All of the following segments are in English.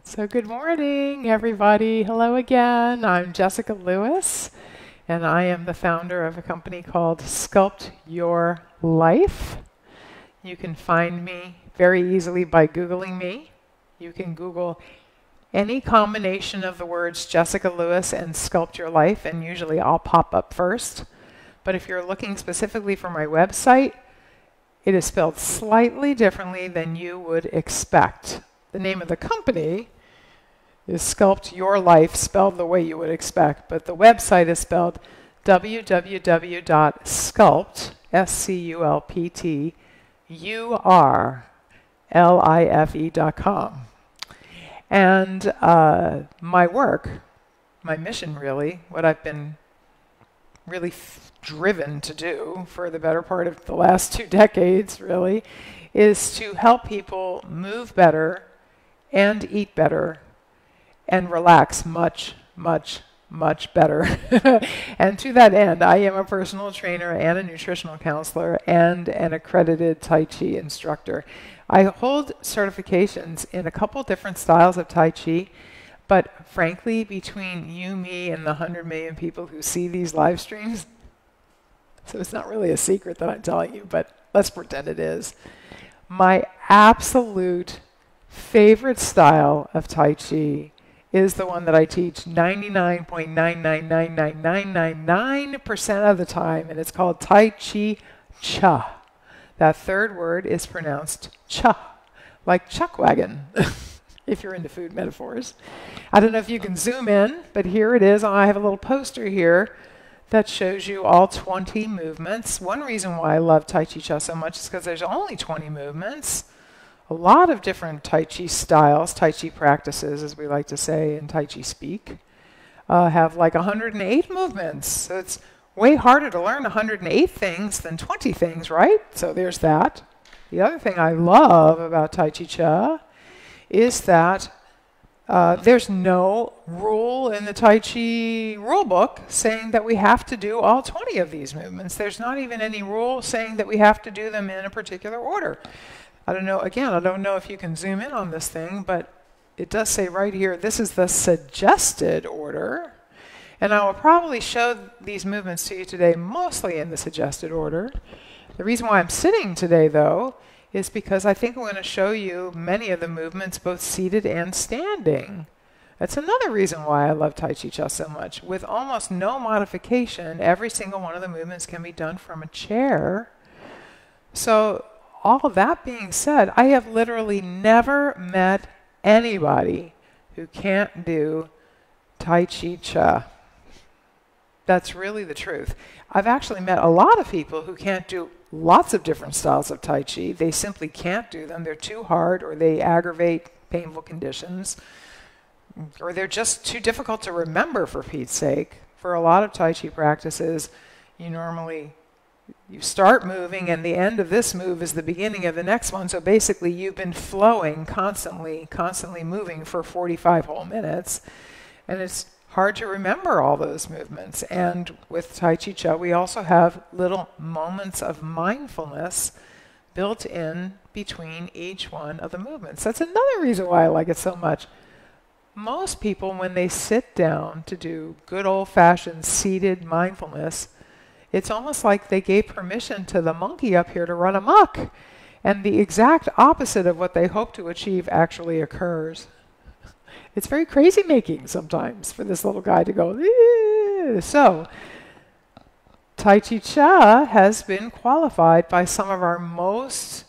So good morning, everybody. Hello again. I'm Jessica Lewis, and I am the founder of a company called Sculpt Your Life. You can find me very easily by Googling me. You can Google any combination of the words Jessica Lewis and Sculpt Your Life, and usually I'll pop up first. But if you're looking specifically for my website, it is spelled slightly differently than you would expect. The name of the company is Sculpt Your Life, spelled the way you would expect, but the website is spelled www.sculpt, S-C-U-L-P-T, urlife.com. And my work, my mission really, what I've been really driven to do for the better part of the last 2 decades really, is to help people move better and eat better and relax much, much, much better. And to that end, I am a personal trainer and a nutritional counselor and an accredited Tai Chi instructor. I hold certifications in a couple different styles of Tai Chi, but frankly, between you, me, and the 100 million people who see these live streams, so it's not really a secret that I'm telling you, but let's pretend it is. My absolute favorite style of Tai Chi is the one that I teach 99.9999999% of the time, and it's called Tai Chi Cha. That third word is pronounced cha, like chuck wagon, if you're into food metaphors. I don't know if you can zoom in, but here it is. I have a little poster here that shows you all 20 movements. One reason why I love Tai Chi Cha so much is because there's only 20 movements. A lot of different Tai Chi styles, Tai Chi practices, as we like to say in Tai Chi speak, have like 108 movements. So it's way harder to learn 108 things than 20 things, right? So there's that. The other thing I love about Tai Chi Cha is that there's no rule in the Tai Chi rule book saying that we have to do all 20 of these movements. There's not even any rule saying that we have to do them in a particular order. I don't know, again, I don't know if you can zoom in on this thing, but it does say right here, this is the suggested order. And I will probably show these movements to you today mostly in the suggested order. The reason why I'm sitting today, though, is because I think I'm going to show you many of the movements both seated and standing. That's another reason why I love Tai Chi Cha so much. With almost no modification, every single one of the movements can be done from a chair. So all of that being said, I have literally never met anybody who can't do Tai Chi Cha. That's really the truth. I've actually met a lot of people who can't do lots of different styles of Tai Chi. They simply can't do them. They're too hard, or they aggravate painful conditions, or they're just too difficult to remember, for Pete's sake. For a lot of Tai Chi practices, you start moving, and the end of this move is the beginning of the next one. So basically, you've been flowing constantly moving for 45 whole minutes, and it's hard to remember all those movements. And with Tai Chi Cha, we also have little moments of mindfulness built in between each one of the movements. That's another reason why I like it so much. Most people, when they sit down to do good old-fashioned seated mindfulness, it's almost like they gave permission to the monkey up here to run amok, and the exact opposite of what they hope to achieve actually occurs. It's very crazy making sometimes for this little guy to go, eeh. So Tai Chi Cha has been qualified by some of our most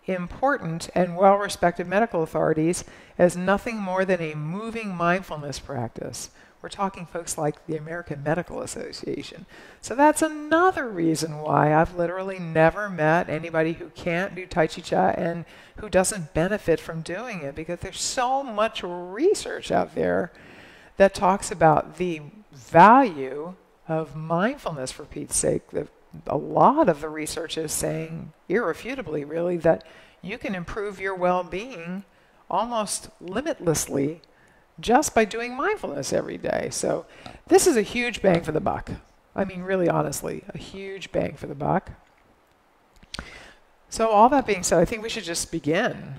important and well-respected medical authorities as nothing more than a moving mindfulness practice. We're talking folks like the American Medical Association. So that's another reason why I've literally never met anybody who can't do Tai Chi Cha and who doesn't benefit from doing it, because there's so much research out there that talks about the value of mindfulness, for Pete's sake. A lot of the research is saying, irrefutably really, that you can improve your well-being almost limitlessly just by doing mindfulness every day. So this is a huge bang for the buck. I mean, really honestly, a huge bang for the buck. So all that being said, I think we should just begin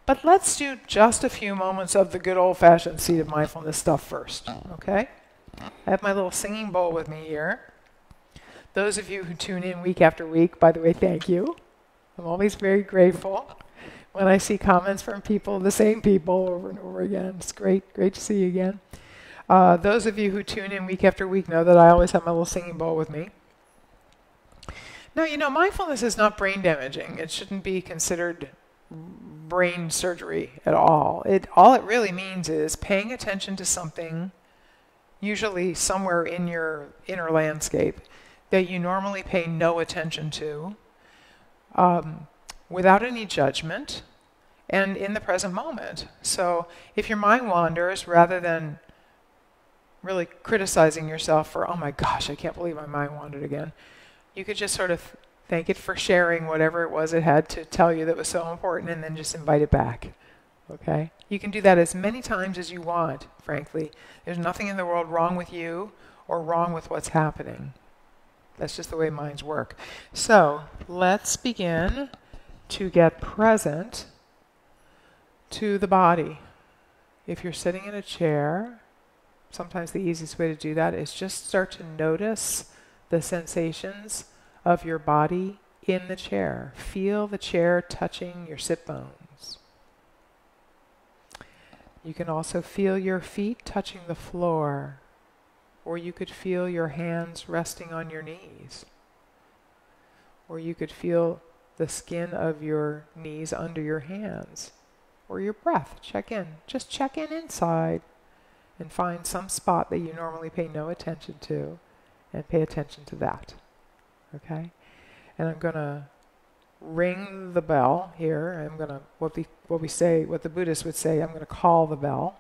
But let's do just a few moments of the good old-fashioned seat of mindfulness stuff first, okay? I have my little singing bowl with me here. Those of you who tune in week after week, by the way, thank you. I'm always very grateful when I see comments from people, the same people, over and over again. It's great to see you again. Those of you who tune in week after week know that I always have my little singing bowl with me. Now, you know, mindfulness is not brain damaging. It shouldn't be considered brain surgery at all. All it really means is paying attention to something, usually somewhere in your inner landscape, that you normally pay no attention to, without any judgment, and in the present moment. So if your mind wanders, rather than really criticizing yourself for, oh my gosh, I can't believe my mind wandered again, you could just sort of thank it for sharing whatever it was it had to tell you that was so important, and then just invite it back. Okay? You can do that as many times as you want, frankly. There's nothing in the world wrong with you or wrong with what's happening. That's just the way minds work. So let's begin to get present to the body. If you're sitting in a chair, sometimes the easiest way to do that is just start to notice the sensations of your body in the chair. Feel the chair touching your sit bones. You can also feel your feet touching the floor, or you could feel your hands resting on your knees, or you could feel the skin of your knees under your hands, or your breath. Check in. Just check in inside and find some spot that you normally pay no attention to, and pay attention to that. Okay? And I'm going to ring the bell here. I'm going to, what the Buddhists would say, I'm going to call the bell.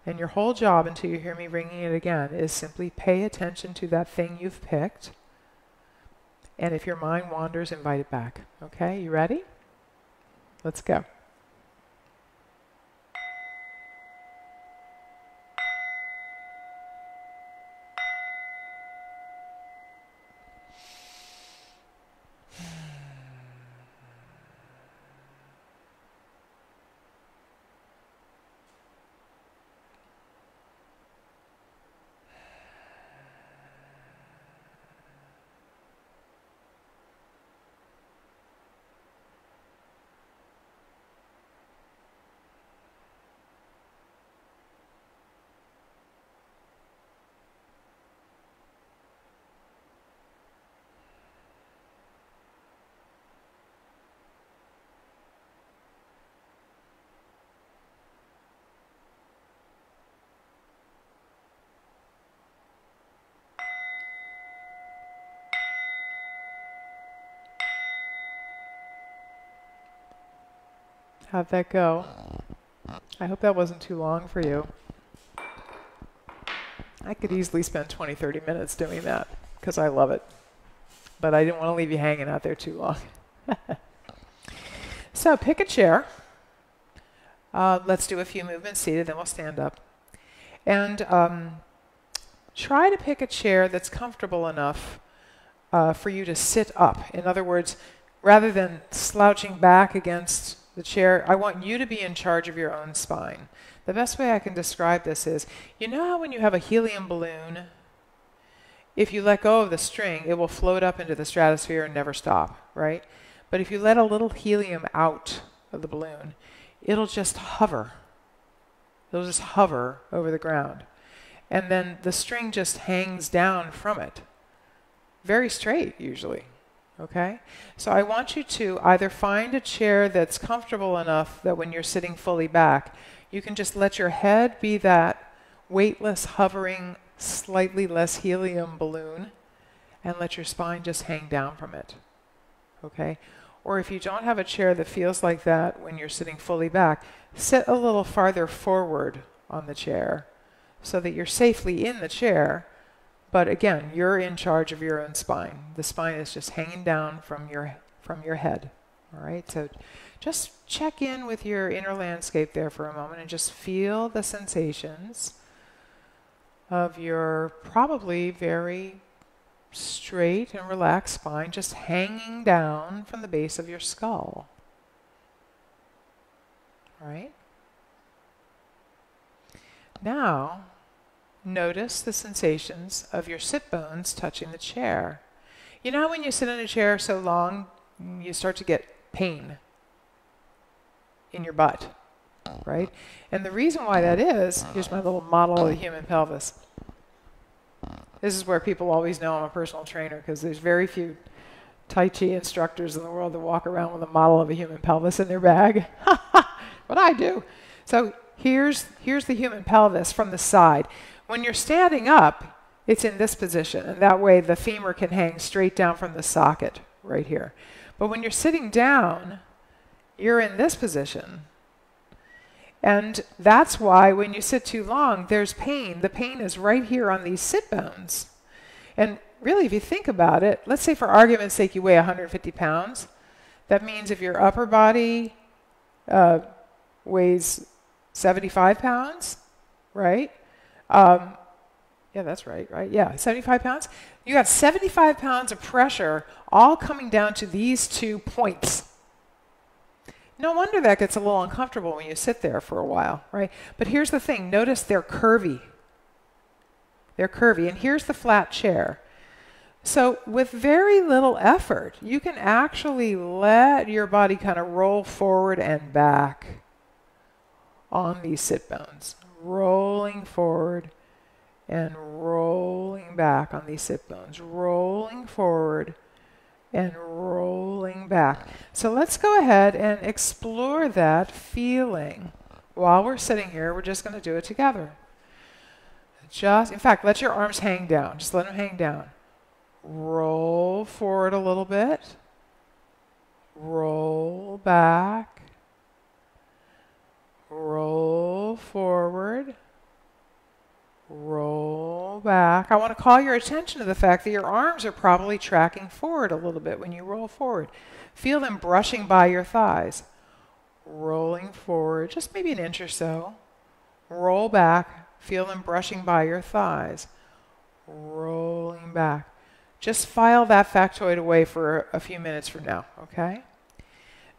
And your whole job, until you hear me ringing it again, is simply pay attention to that thing you've picked. And if your mind wanders, invite it back. Okay, you ready? Let's go. How'd that go? I hope that wasn't too long for you. I could easily spend 20, 30 minutes doing that because I love it. But I didn't want to leave you hanging out there too long. So pick a chair. Let's do a few movements seated, then we'll stand up. And try to pick a chair that's comfortable enough for you to sit up. In other words, rather than slouching back against the chair, I want you to be in charge of your own spine. The best way I can describe this is, you know how when you have a helium balloon, if you let go of the string, it will float up into the stratosphere and never stop, right? But if you let a little helium out of the balloon, it'll just hover. It'll just hover over the ground. And then the string just hangs down from it. Very straight, usually. Okay? So I want you to either find a chair that's comfortable enough that when you're sitting fully back, you can just let your head be that weightless, hovering, slightly less helium balloon, and let your spine just hang down from it. Okay? Or if you don't have a chair that feels like that when you're sitting fully back, sit a little farther forward on the chair so that you're safely in the chair. But again, you're in charge of your own spine. The spine is just hanging down from your head. All right? So just check in with your inner landscape there for a moment and just feel the sensations of your probably very straight and relaxed spine just hanging down from the base of your skull. right? Now, notice the sensations of your sit bones touching the chair. You know how when you sit in a chair so long, you start to get pain in your butt, right? And the reason why that is, here's my little model of the human pelvis. This is where people always know I'm a personal trainer, because there's very few Tai Chi instructors in the world that walk around with a model of a human pelvis in their bag. What I do. So here's the human pelvis from the side. When you're standing up, it's in this position, and that way the femur can hang straight down from the socket right here. But when you're sitting down, you're in this position. And that's why when you sit too long, there's pain. The pain is right here on these sit bones. And really, if you think about it, let's say for argument's sake you weigh 150 pounds. That means if your upper body weighs 75 pounds, right? Yeah, that's right? Yeah, 75 pounds. You got 75 pounds of pressure all coming down to these 2 points. No wonder that gets a little uncomfortable when you sit there for a while, right? But here's the thing. Notice they're curvy. They're curvy. And here's the flat chair. So with very little effort, you can actually let your body kind of roll forward and back on these sit bones. Rolling forward and rolling back on these sit bones. Rolling forward and rolling back. So let's go ahead and explore that feeling. While we're sitting here, we're just going to do it together. In fact, let your arms hang down. Just let them hang down. Roll forward a little bit. Roll back. Roll forward. Roll back. I want to call your attention to the fact that your arms are probably tracking forward a little bit when you roll forward. Feel them brushing by your thighs. Rolling forward, just maybe an inch or so. Roll back. Feel them brushing by your thighs. Rolling back. Just file that factoid away for a few minutes from now, okay?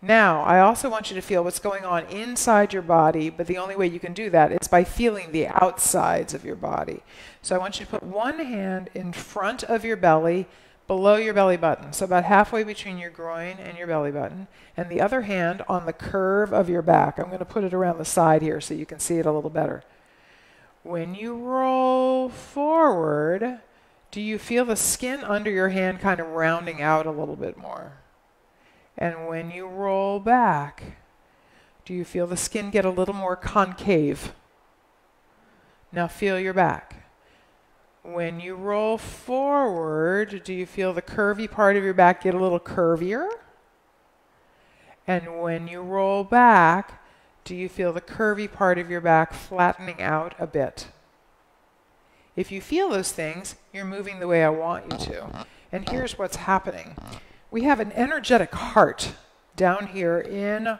Now, I also want you to feel what's going on inside your body, but the only way you can do that is by feeling the outsides of your body. So I want you to put one hand in front of your belly, below your belly button, so about halfway between your groin and your belly button, and the other hand on the curve of your back. I'm going to put it around the side here so you can see it a little better. When you roll forward, do you feel the skin under your hand kind of rounding out a little bit more? And when you roll back, do you feel the skin get a little more concave? Now feel your back. When you roll forward, do you feel the curvy part of your back get a little curvier? And when you roll back, do you feel the curvy part of your back flattening out a bit? If you feel those things, you're moving the way I want you to. And here's what's happening. We have an energetic heart down here in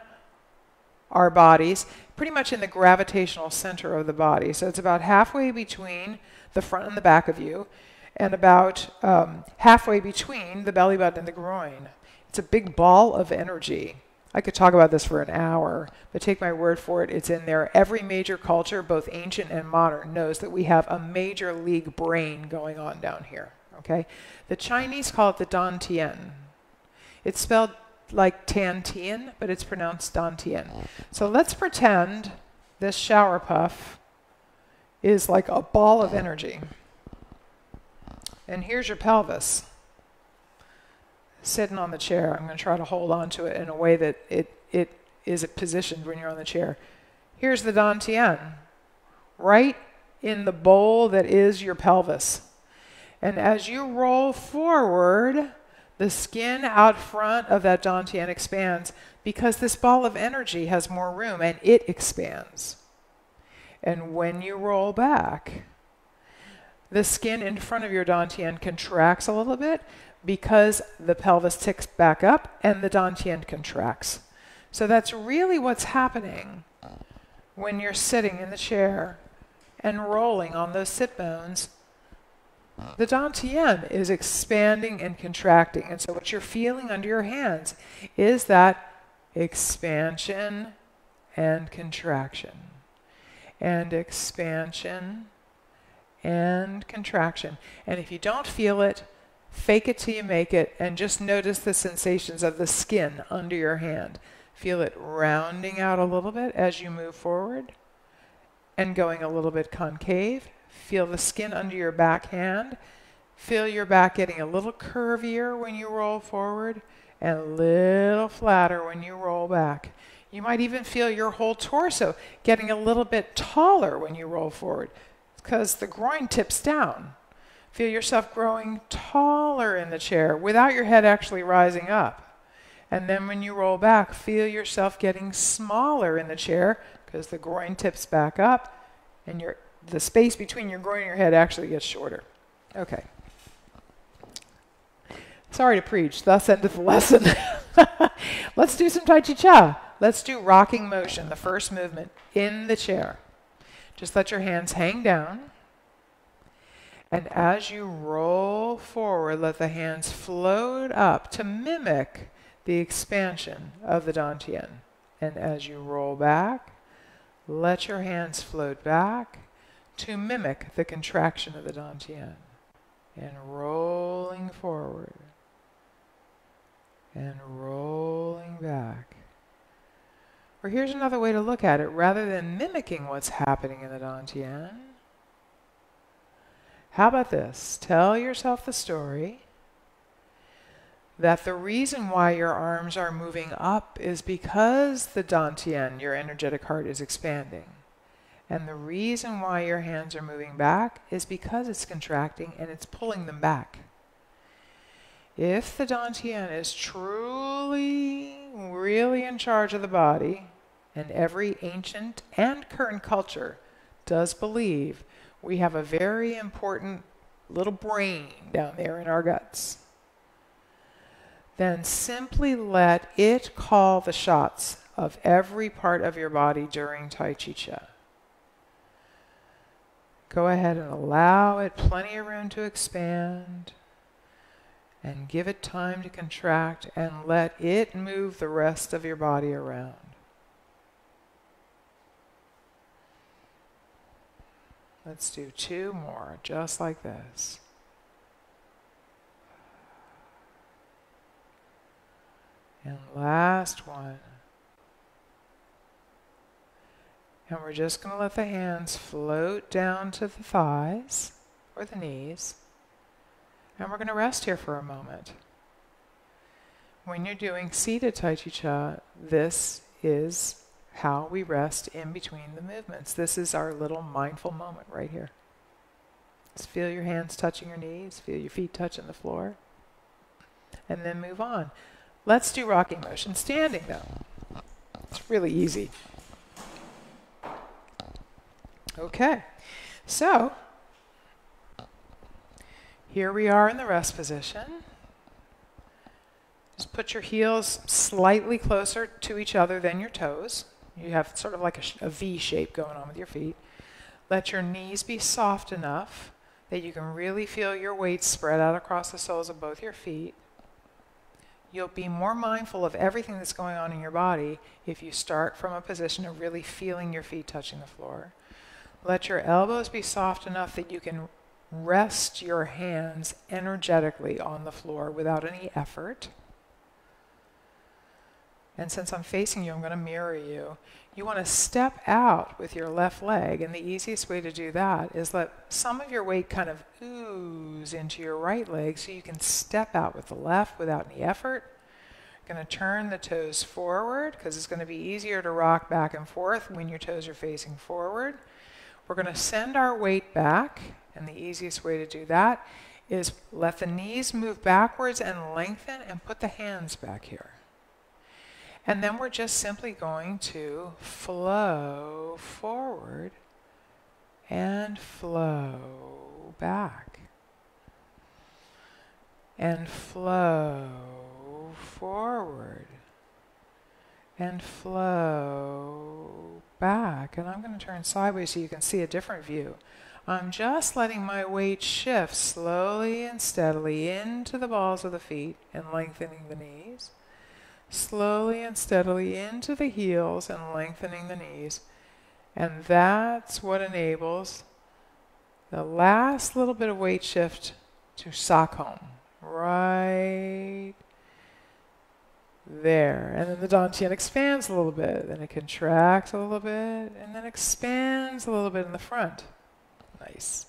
our bodies, pretty much in the gravitational center of the body. So it's about halfway between the front and the back of you, and about halfway between the belly button and the groin. It's a big ball of energy. I could talk about this for an hour, but take my word for it, it's in there. Every major culture, both ancient and modern, knows that we have a major league brain going on down here. Okay? The Chinese call it the Dantian. It's spelled like Tan-Tien, but it's pronounced Dantian. So let's pretend this shower puff is like a ball of energy. And here's your pelvis sitting on the chair. I'm going to try to hold on to it in a way that it is positioned when you're on the chair. Here's the Dantian, right in the bowl that is your pelvis. And as you roll forward, the skin out front of that Dantian expands because this ball of energy has more room and it expands. And when you roll back, the skin in front of your Dantian contracts a little bit because the pelvis ticks back up and the Dantian contracts. So that's really what's happening when you're sitting in the chair and rolling on those sit bones. The Dantian is expanding and contracting. And so what you're feeling under your hands is that expansion and contraction, and expansion and contraction. And if you don't feel it, fake it till you make it, and just notice the sensations of the skin under your hand. Feel it rounding out a little bit as you move forward and going a little bit concave. Feel the skin under your back hand. Feel your back getting a little curvier when you roll forward and a little flatter when you roll back. You might even feel your whole torso getting a little bit taller when you roll forward because the groin tips down. Feel yourself growing taller in the chair without your head actually rising up. And then when you roll back, feel yourself getting smaller in the chair because the groin tips back up and the space between your groin and your head actually gets shorter. Okay. Sorry to preach, thus endeth the lesson. Let's do some Tai Chi Cha. Let's do rocking motion, the first movement in the chair. Just let your hands hang down. And as you roll forward, let the hands float up to mimic the expansion of the dantian. And as you roll back, let your hands float back to mimic the contraction of the dantian. And rolling forward. And rolling back. Or here's another way to look at it. Rather than mimicking what's happening in the dantian, how about this? Tell yourself the story that the reason why your arms are moving up is because the dantian, your energetic heart, is expanding. And the reason why your hands are moving back is because it's contracting and it's pulling them back. If the dantian is truly, really in charge of the body, and every ancient and current culture does believe we have a very important little brain down there in our guts, then simply let it call the shots of every part of your body during Tai Chi Cha. Go ahead and allow it plenty of room to expand and give it time to contract and let it move the rest of your body around. Let's do 2 more, just like this. And last one. And we're just going to let the hands float down to the thighs or the knees. And we're going to rest here for a moment. When you're doing seated Tai Chi Cha, this is how we rest in between the movements. This is our little mindful moment right here. Just feel your hands touching your knees, feel your feet touching the floor, and then move on. Let's do rocking motion standing though. It's really easy. Okay, so here we are in the rest position. Just put your heels slightly closer to each other than your toes. You have sort of like a V shape going on with your feet. Let your knees be soft enough that you can really feel your weight spread out across the soles of both your feet. You'll be more mindful of everything that's going on in your body if you start from a position of really feeling your feet touching the floor. Let your elbows be soft enough that you can rest your hands energetically on the floor without any effort. And since I'm facing you, I'm going to mirror you. You want to step out with your left leg, and the easiest way to do that is let some of your weight kind of ooze into your right leg so you can step out with the left without any effort. You're going to turn the toes forward because it's going to be easier to rock back and forth when your toes are facing forward. We're going to send our weight back, and the easiest way to do that is let the knees move backwards and lengthen and put the hands back here. And then we're just simply going to flow forward and flow back. And flow forward and flow back. And I'm going to turn sideways so you can see a different view. I'm just letting my weight shift slowly and steadily into the balls of the feet and lengthening the knees. slowly and steadily into the heels and lengthening the knees. And that's what enables the last little bit of weight shift to sock home. Right there. And then the dantian expands a little bit, then it contracts a little bit, and then expands a little bit in the front. Nice.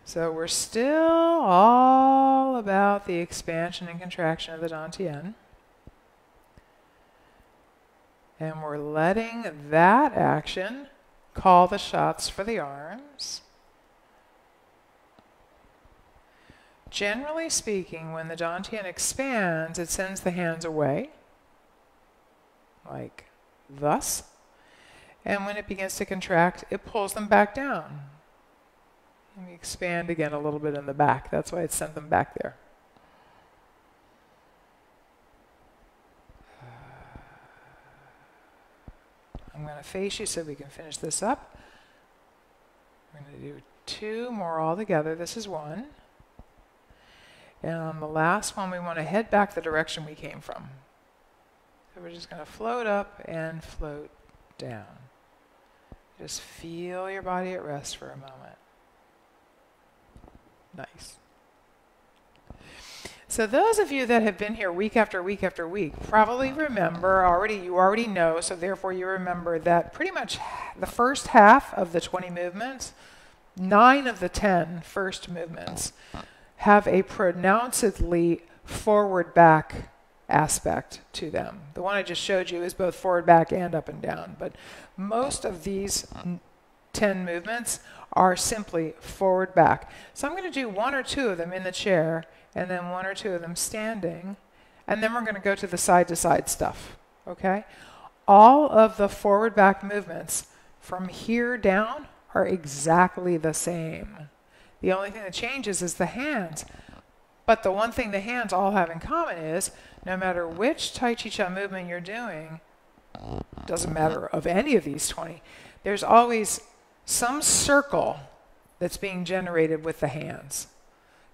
So we're still all about the expansion and contraction of the dantian. And we're letting that action call the shots for the arms. Generally speaking, when the dantian expands, it sends the hands away, like thus. And when it begins to contract, it pulls them back down. And we expand again a little bit in the back. That's why it sent them back there. I'm going to face you so we can finish this up. We're going to do 2 more all together. This is 1. And on the last one, we want to head back the direction we came from. So we're just going to float up and float down. Just feel your body at rest for a moment. Nice. So those of you that have been here week after week after week probably remember you already know, so therefore you remember that pretty much the first half of the 20 movements, 9 of the 10 first movements have a pronouncedly forward-back aspect to them. The one I just showed you is both forward-back and up and down, but most of these 10 movements are simply forward-back. So I'm going to do 1 or 2 of them in the chair, and then 1 or 2 of them standing, and then we're going to go to the side-to-side stuff, okay? All of the forward-back movements from here down are exactly the same. The only thing that changes is the hands. But the one thing the hands all have in common is no matter which Tai Chi Cha movement you're doing, doesn't matter of any of these 20, there's always some circle that's being generated with the hands.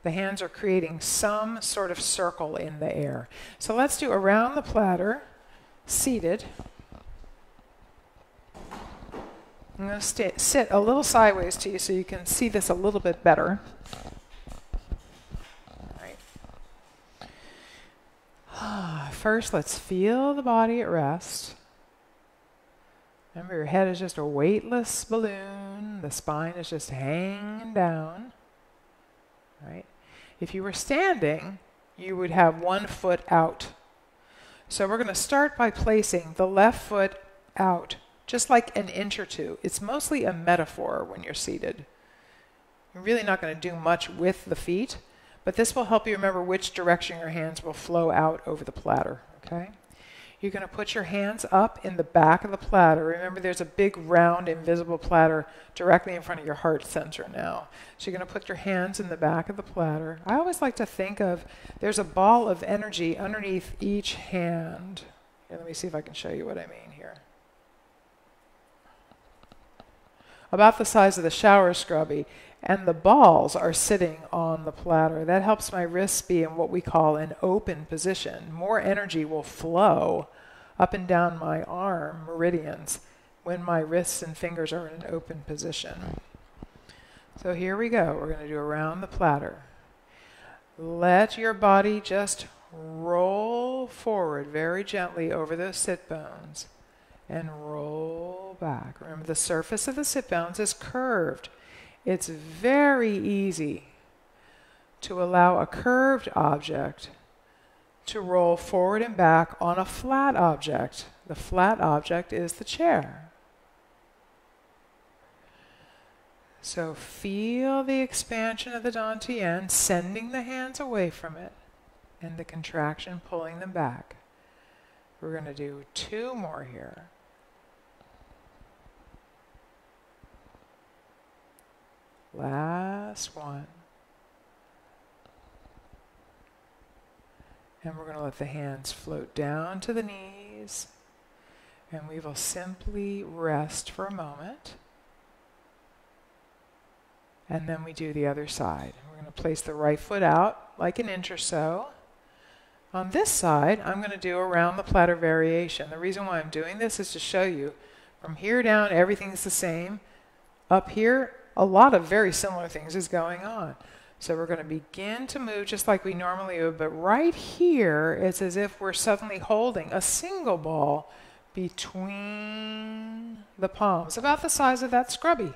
The hands are creating some sort of circle in the air. So let's do around the platter, seated. I'm going to sit a little sideways to you so you can see this a little bit better. Right. First, let's feel the body at rest. Remember, your head is just a weightless balloon. The spine is just hanging down. Right? If you were standing, you would have 1 foot out. So we're going to start by placing the left foot out, just like an inch or 2. It's mostly a metaphor when you're seated. You're really not going to do much with the feet, but this will help you remember which direction your hands will flow out over the platter, okay? You're going to put your hands up in the back of the platter. Remember, there's a big, round, invisible platter directly in front of your heart center now. So you're going to put your hands in the back of the platter. I always like to think of, there's a ball of energy underneath each hand. Here, let me see if I can show you what I mean here. About the size of the shower scrubby, and the balls are sitting on the platter. That helps my wrists be in what we call an open position. More energy will flow up and down my arm meridians when my wrists and fingers are in an open position. So here we go. We're going to do around the platter. Let your body just roll forward very gently over those sit bones and roll back. Remember, the surface of the sit bones is curved. It's very easy to allow a curved object to roll forward and back on a flat object. The flat object is the chair. So feel the expansion of the dantian, sending the hands away from it, and the contraction pulling them back. We're going to do 2 more here. Last one. And we're going to let the hands float down to the knees. And we will simply rest for a moment. And then we do the other side. We're going to place the right foot out like an inch or so. On this side, I'm going to do around the platter variation. The reason why I'm doing this is to show you from here down, everything's the same. Up here, a lot of very similar things is going on. So we're going to begin to move just like we normally would, but right here, it's as if we're suddenly holding a single ball between the palms, about the size of that scrubby,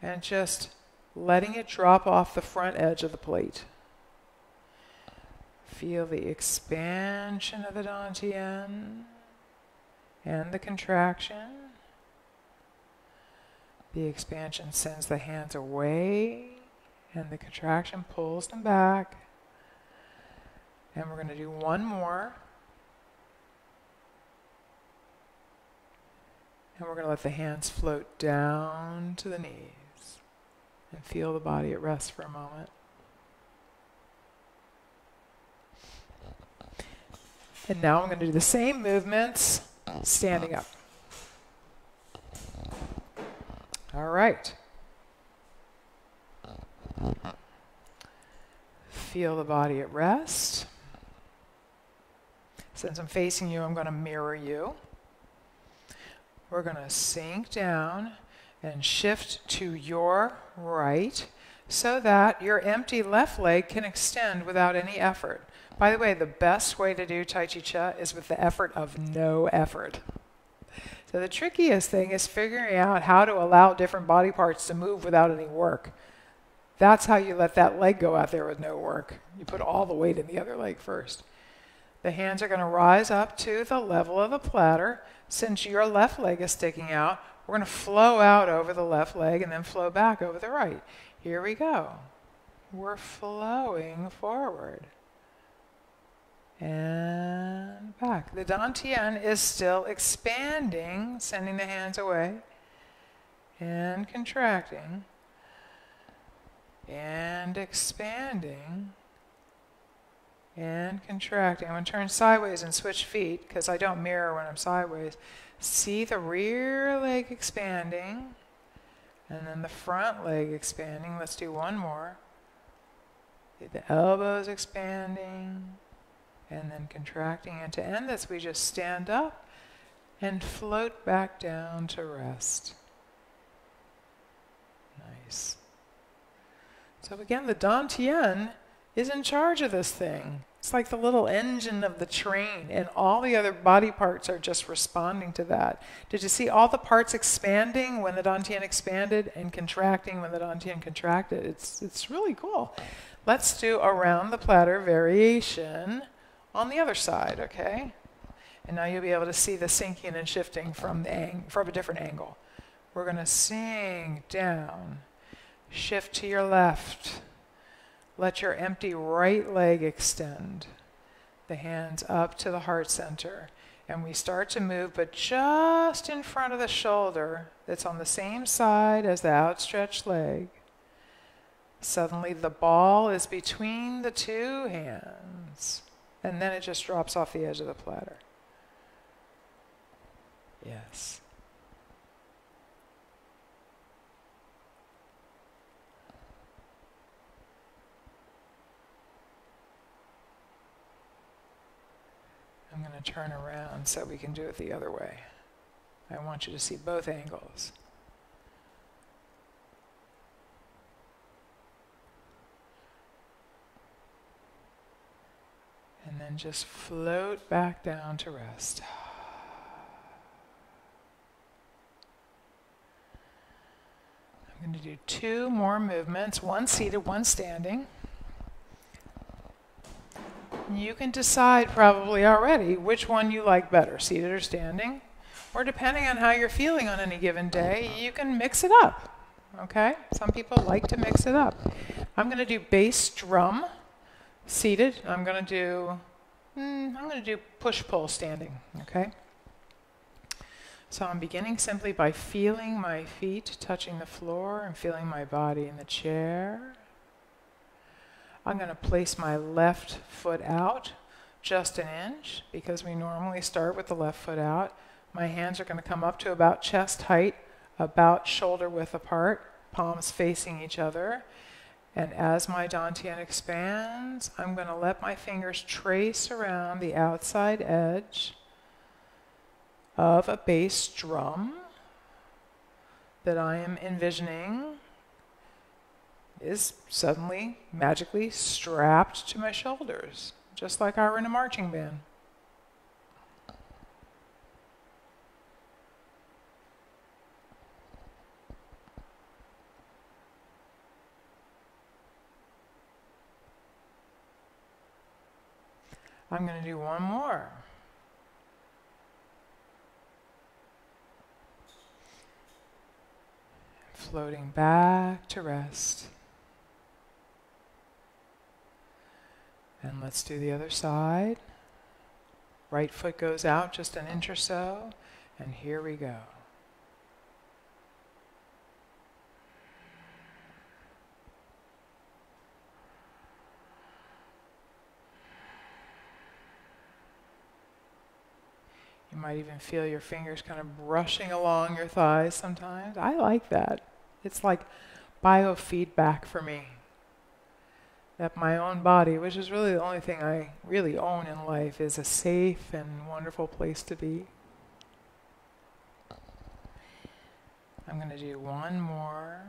and just letting it drop off the front edge of the plate. Feel the expansion of the dantian and the contraction. The expansion sends the hands away, and the contraction pulls them back. And we're going to do one more. And we're going to let the hands float down to the knees and feel the body at rest for a moment. And now I'm going to do the same movements standing up. All right. Feel the body at rest. Since I'm facing you, I'm going to mirror you. We're going to sink down and shift to your right so that your empty left leg can extend without any effort. By the way, the best way to do Tai Chi Chih is with the effort of no effort. So the trickiest thing is figuring out how to allow different body parts to move without any work. That's how you let that leg go out there with no work. You put all the weight in the other leg first. The hands are going to rise up to the level of the platter. Since your left leg is sticking out, we're going to flow out over the left leg and then flow back over the right. Here we go. We're flowing forward. And back. The dantian is still expanding, sending the hands away, and contracting, and expanding, and contracting. I'm going to turn sideways and switch feet because I don't mirror when I'm sideways. See the rear leg expanding, and then the front leg expanding. Let's do one more. See the elbows expanding, and then contracting. And to end this, we just stand up and float back down to rest. Nice. So again, the dantian is in charge of this thing. It's like the little engine of the train, and all the other body parts are just responding to that. Did you see all the parts expanding when the dantian expanded and contracting when the dantian contracted? It's really cool. Let's do around the platter variation on the other side, okay? And now you'll be able to see the sinking and shifting from a different angle. We're going to sink down, shift to your left. Let your empty right leg extend. The hands up to the heart center. And we start to move, but just in front of the shoulder that's on the same side as the outstretched leg. Suddenly the ball is between the two hands. And then it just drops off the edge of the platter. Yes. I'm going to turn around so we can do it the other way. I want you to see both angles. And then just float back down to rest. I'm going to do 2 more movements, one seated, one standing. You can decide probably already which one you like better, seated or standing. Or depending on how you're feeling on any given day, you can mix it up. Okay? Some people like to mix it up. I'm going to do bass drum. Seated, I'm going to do push-pull standing, okay? So I'm beginning simply by feeling my feet touching the floor and feeling my body in the chair. I'm going to place my left foot out just an inch because we normally start with the left foot out. My hands are going to come up to about chest height, about shoulder width apart, palms facing each other. And as my dantian expands, I'm going to let my fingers trace around the outside edge of a bass drum that I am envisioning is suddenly, magically strapped to my shoulders, just like I were in a marching band. I'm going to do one more. Floating back to rest. And let's do the other side. Right foot goes out just an inch or so, and here we go. You might even feel your fingers kind of brushing along your thighs sometimes. I like that. It's like biofeedback for me. That my own body, which is really the only thing I really own in life, is a safe and wonderful place to be. I'm going to do one more.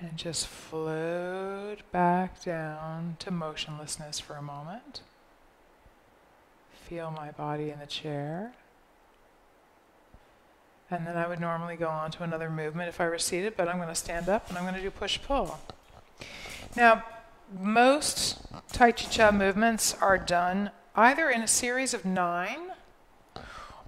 And just float back down to motionlessness for a moment. Feel my body in the chair. And then I would normally go on to another movement if I were seated, but I'm going to stand up and I'm going to do push-pull. Now, most Tai Chi Cha movements are done either in a series of 9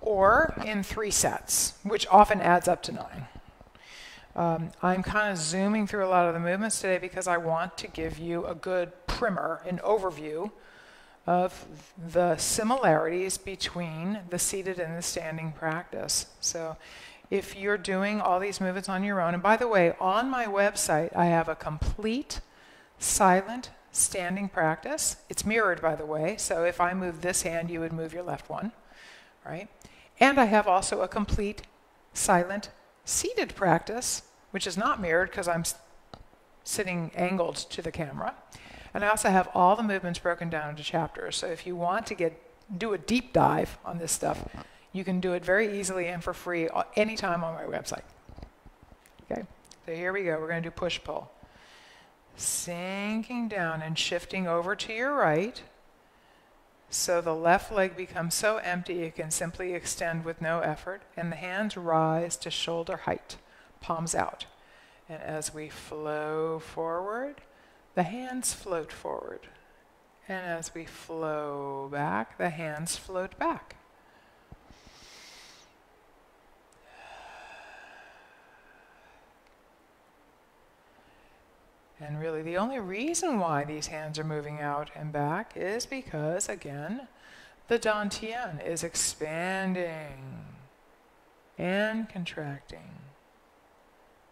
or in 3 sets, which often adds up to 9. I'm kind of zooming through a lot of the movements today because I want to give you a good primer, an overview of the similarities between the seated and the standing practice. So if you're doing all these movements on your own, and by the way, on my website I have a complete silent standing practice. It's mirrored, by the way, so if I move this hand, you would move your left one, right? And I have also a complete silent seated practice, which is not mirrored because I'm sitting angled to the camera. And I also have all the movements broken down into chapters. So if you want to do a deep dive on this stuff, you can do it very easily and for free anytime on my website. Okay, so here we go. We're going to do push-pull. Sinking down and shifting over to your right. So the left leg becomes so empty it can simply extend with no effort. And the hands rise to shoulder height, palms out. And as we flow forward, the hands float forward. And as we flow back, the hands float back. And really the only reason why these hands are moving out and back is because, again, the dantian is expanding and contracting.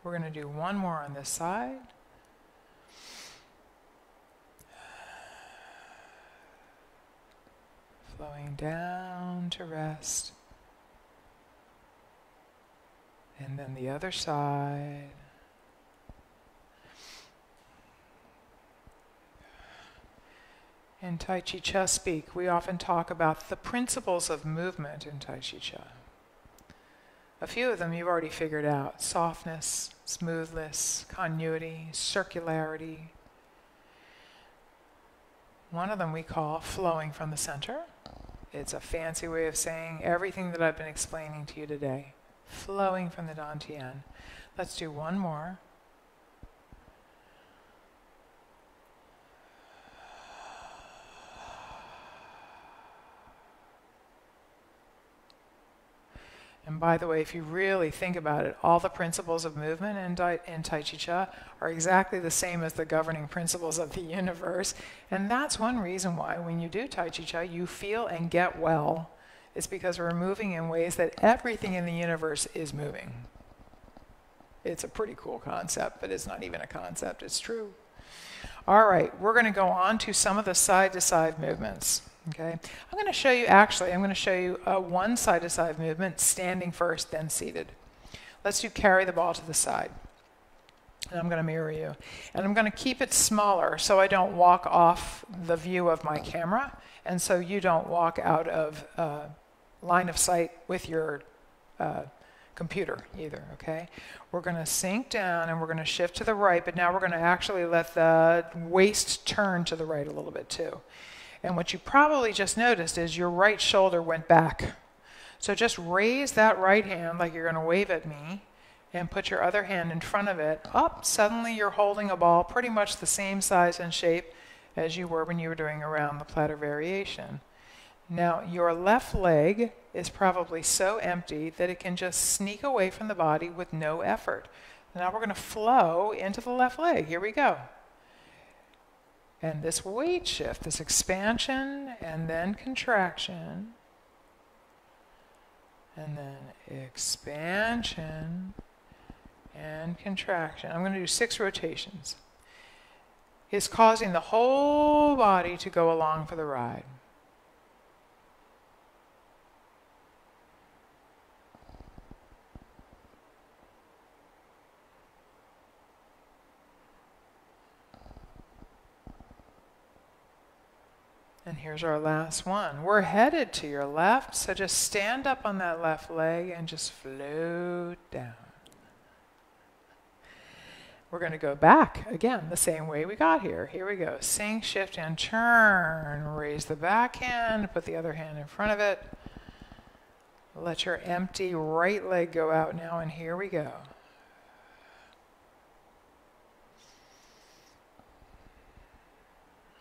We're going to do one more on this side. Flowing down to rest. And then the other side. In Tai Chi Cha speak, we often talk about the principles of movement in Tai Chi Cha. A few of them you've already figured out: softness, smoothness, continuity, circularity. One of them we call flowing from the center. It's a fancy way of saying everything that I've been explaining to you today. Flowing from the dantian. Let's do one more. And by the way, if you really think about it, all the principles of movement in Tai Chi Cha are exactly the same as the governing principles of the universe. And that's one reason why when you do Tai Chi Cha, you feel and get well. It's because we're moving in ways that everything in the universe is moving. It's a pretty cool concept, but it's not even a concept, it's true. All right, we're going to go on to some of the side-to-side movements. Okay, I'm going to show you one side-to-side movement, standing first, then seated. Let's do carry the ball to the side. And I'm going to mirror you. And I'm going to keep it smaller so I don't walk off the view of my camera, and so you don't walk out of line of sight with your computer either, okay? We're going to sink down and we're going to shift to the right, but now we're going to actually let the waist turn to the right a little bit too. And what you probably just noticed is your right shoulder went back. So just raise that right hand like you're going to wave at me, and put your other hand in front of it. Up, suddenly you're holding a ball pretty much the same size and shape as you were when you were doing around the platter variation. Now, your left leg is probably so empty that it can just sneak away from the body with no effort. Now we're going to flow into the left leg. Here we go. And this weight shift, this expansion and then contraction, and then expansion and contraction. I'm going to do 6 rotations. It's causing the whole body to go along for the ride. And here's our last one. We're headed to your left, so just stand up on that left leg and just float down. We're going to go back again the same way we got here. Here we go. Sink, shift, and turn. Raise the back hand, put the other hand in front of it. Let your empty right leg go out now, and here we go.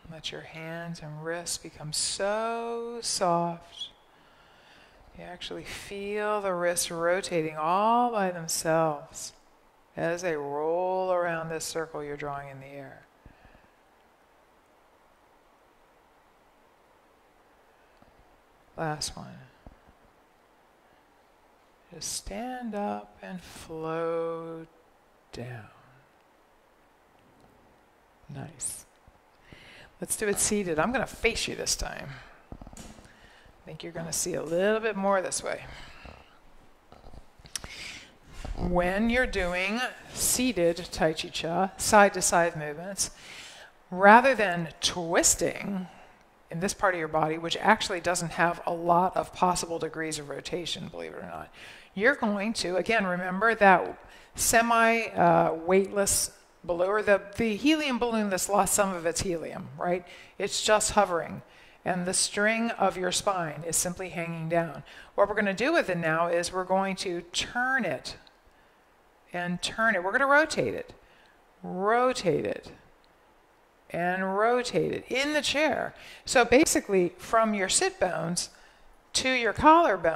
Let your hands and wrists become so soft. You actually feel the wrists rotating all by themselves as they roll around this circle you're drawing in the air. Last one. Just stand up and float down. Nice. Let's do it seated. I'm going to face you this time. I think you're going to see a little bit more this way. When you're doing seated Tai Chi Cha, side-to-side movements, rather than twisting in this part of your body, which actually doesn't have a lot of possible degrees of rotation, believe it or not, you're going to, again, remember that semi-weightless balloon, or the helium balloon that's lost some of its helium, right? It's just hovering. And the string of your spine is simply hanging down. What we're going to do with it now is we're going to turn it and turn it. We're going to rotate it, and rotate it in the chair. So basically, from your sit bones to your collarbone,